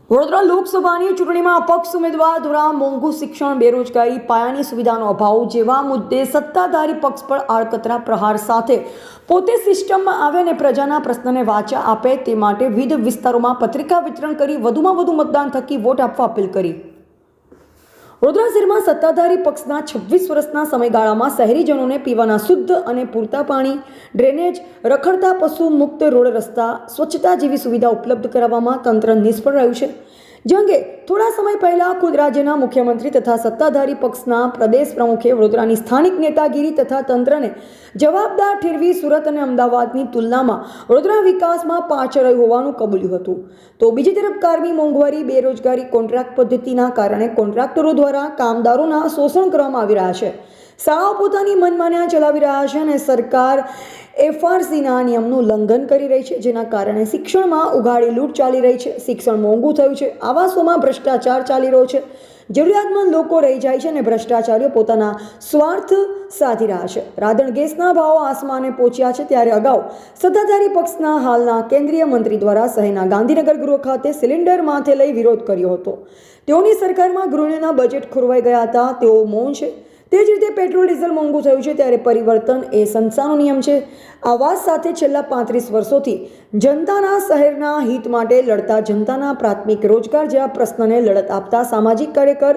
વડોદરા લોકસભાની ચૂંટણીમાં અપક્ષ ઉમેદવાર દ્વારા મોંઘું શિક્ષણ, બેરોજગારી, પાયાની સુવિધાનો અભાવ જેવા મુદ્દે સત્તાધારી પક્ષ પર આડકતરા પ્રહાર સાથે પોતે સિસ્ટમમાં આવે અને પ્રજાના પ્રશ્નને વાચા આપે તે માટે વિવિધ વિસ્તારોમાં પત્રિકા વિતરણ કરી વધુમાં વધુ મતદાન થકી વોટ આપવા અપીલ કરી। વડોદરા શહેરમાં સત્તાધારી પક્ષના 26 વર્ષના સમયગાળામાં શહેરીજનોને પીવાના શુદ્ધ અને પૂરતા પાણી, ડ્રેનેજ, રખડતા પશુ મુક્ત રોડ રસ્તા, સ્વચ્છતા જેવી સુવિધા ઉપલબ્ધ કરાવવામાં તંત્ર નિષ્ફળ રહ્યું છે। જે અંગે થોડા સમય પહેલા ખુદ રાજ્યના મુખ્યમંત્રી તથા સત્તાધારી પક્ષના પ્રદેશ પ્રમુખે વડોદરાની સ્થાનિક નેતાગીરી તથા તંત્રને જવાબદાર ઠેરવી સુરત અને અમદાવાદની તુલનામાં વડોદરા વિકાસમાં પાછળ હોવાનું કબૂલ્યું હતું। તો બીજી તરફ કારમી મોંઘવારી, બેરોજગારી, કોન્ટ્રાક્ટ પદ્ધતિના કારણે કોન્ટ્રાક્ટરો દ્વારા કામદારોના શોષણ કરવામાં આવી રહ્યા છે। શાળાઓ પોતાની મનમાન્યા ચલાવી રહ્યા છે અને સરકાર એફઆરસીના નિયમનું ઉલ્લંઘન કરી રહી છે, જેના કારણે શિક્ષણમાં ઉઘાડી લૂંટ ચાલી રહી છે। શિક્ષણ મોંઘું થયું છે, આવાસોમાં ભ્રષ્ટાચાર ચાલી રહ્યો છે, જરૂરિયાતમંદ લોકો રહી જાય છે અને ભ્રષ્ટાચારીઓ પોતાના સ્વાર્થ સાધી રહ્યા છે। રાંધણ ગેસના ભાવો આસમાને પહોંચ્યા છે, ત્યારે અગાઉ સત્તાધારી પક્ષના હાલના કેન્દ્રીય મંત્રી દ્વારા શહેરના ગાંધીનગર ગૃહ ખાતે સિલિન્ડર માથે લઈ વિરોધ કર્યો હતો। તેઓની સરકારમાં ગૃહિણીના બજેટ ખોરવાઈ ગયા હતા, તેઓ મૌન છે। તે જ રીતે પેટ્રોલ ડીઝલ મોંઘું થયું છે, ત્યારે પરિવર્તન એ સંસ્થાનો નિયમ છે। આ વાત સાથે છેલ્લા 35 વર્ષોથી જનતાના શહેરના હિત માટે લડતા, જનતાના પ્રાથમિક રોજગાર જેવા પ્રશ્નને લડત આપતા સામાજિક કાર્યકર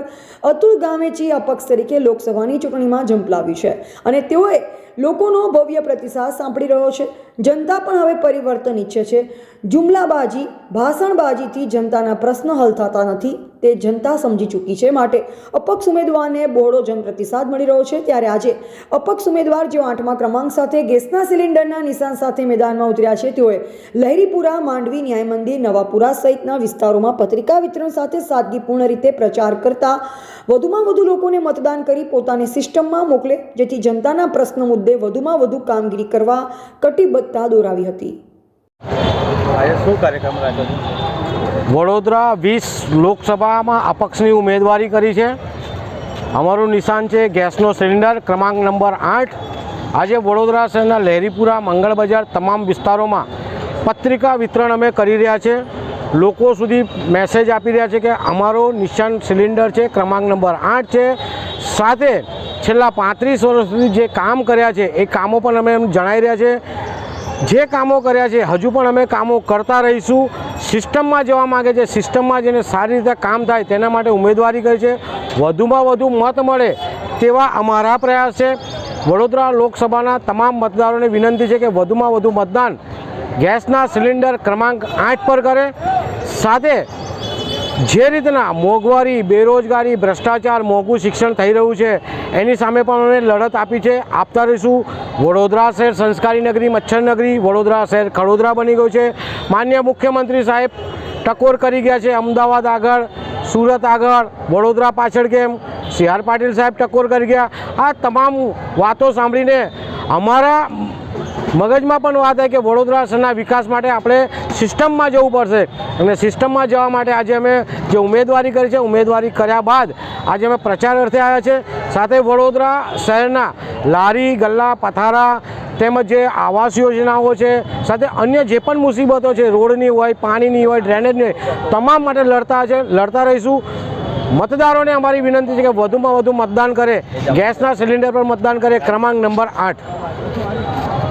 અતુલ ગામેચી અપક્ષ તરીકે લોકસભાની ચૂંટણીમાં ઝંપલાવ્યું છે અને તેઓએ લોકોનો ભવ્ય પ્રતિસાદ સાંભળી રહ્યો છે। જનતા પણ હવે પરિવર્તન ઈચ્છે છે। જુમલાબાજી, ભાષણબાજીથી જનતાના પ્રશ્ન હલ થતા નથી, તે જનતા સમજી ચૂકી છે। માટે અપક્ષ ઉમેદવારને બહોળો જનપ્રતિસાદ મળી રહ્યો છે। ત્યારે આજે અપક્ષ ઉમેદવાર જેઓ 8મા ક્રમાંક સાથે ગેસના સિલિન્ડરના નિશાન સાથે મેદાનમાં ઉતર્યા છે, તેઓએ લહેરીપુરા, માંડવી, ન્યાય મંદિર, નવાપુરા સહિતના વિસ્તારોમાં પત્રિકા વિતરણ સાથે સાદગીપૂર્ણ રીતે પ્રચાર કરતા વધુમાં વધુ લોકોને મતદાન કરી પોતાની સિસ્ટમમાં મોકલે, જેથી જનતાના પ્રશ્ન મુદ્દે વધુમાં વધુ કામગીરી કરવા કટિબદ્ધતા દોરાવી હતી। વડોદરા 20 લોકસભામાં અપક્ષની ઉમેદવારી કરી છે। અમારું નિશાન છે ગેસનો સિલિન્ડર ક્રમાંક નંબર 8। આજે વડોદરા શહેરના લહેરીપુરા, મંગળ બજાર તમામ વિસ્તારોમાં પત્રિકા વિતરણ અમે કરી રહ્યા છે। લોકો સુધી મેસેજ આપી રહ્યા છે કે અમારો નિશાન સિલિન્ડર છે ક્રમાંક નંબર 8 છે। સાથે છેલ્લા 35 વર્ષ સુધી જે કામ કર્યા છે એ કામો પણ અમે એમ જણાવી રહ્યા છે। જે કામો કર્યા છે હજુ પણ અમે કામો કરતા રહીશું। સિસ્ટમમાં જવા માગે છે, સિસ્ટમમાં જઈને સારી રીતે કામ થાય તેના માટે ઉમેદવારી કરી છે। વધુમાં વધુ મત મળે તેવા અમારા પ્રયાસ છે। વડોદરા લોકસભાના તમામ મતદારોને વિનંતી છે કે વધુમાં વધુ મતદાન ગેસના સિલિન્ડર ક્રમાંક 8 પર કરે। સાથે જે રીતના મોંઘવારી, બેરોજગારી, ભ્રષ્ટાચાર, મોંઘું શિક્ષણ થઈ રહ્યું છે એની સામે પણ અમે લડત આપી છે, આપતા રહીશું। વડોદરા શહેર સંસ્કારી નગરી, મચ્છર નગરી, વડોદરા શહેર ખડોદરા બની ગયું છે। માનનીય મુખ્યમંત્રી સાહેબ ટકોર કરી ગયા છે, અમદાવાદ આગળ, સુરત આગળ, વડોદરા પાછળ કેમ, CR પાટીલ સાહેબ ટકોર કરી ગયા। આ તમામ વાતો સાંભળીને અમારા મગજમાં પણ વાત છે કે વડોદરા શહેરના વિકાસ માટે આપણે સિસ્ટમમાં જવું પડશે અને સિસ્ટમમાં જવા માટે આજે અમે જે ઉમેદવારી કરી છે, ઉમેદવારી કર્યા બાદ આજે અમે પ્રચાર અર્થે આવ્યા છે। સાથે વડોદરા શહેરના લારી, ગલ્લા, પથારા તેમજ જે આવાસ યોજનાઓ છે, સાથે અન્ય જે પણ મુસીબતો છે, રોડની હોય, પાણીની હોય, ડ્રેનેજની હોય, તમામ માટે લડતા રહીશું। મતદારોને અમારી વિનંતી છે કે વધુમાં વધુ મતદાન કરે, ગેસના સિલિન્ડર પર મતદાન કરે, ક્રમાંક નંબર 8।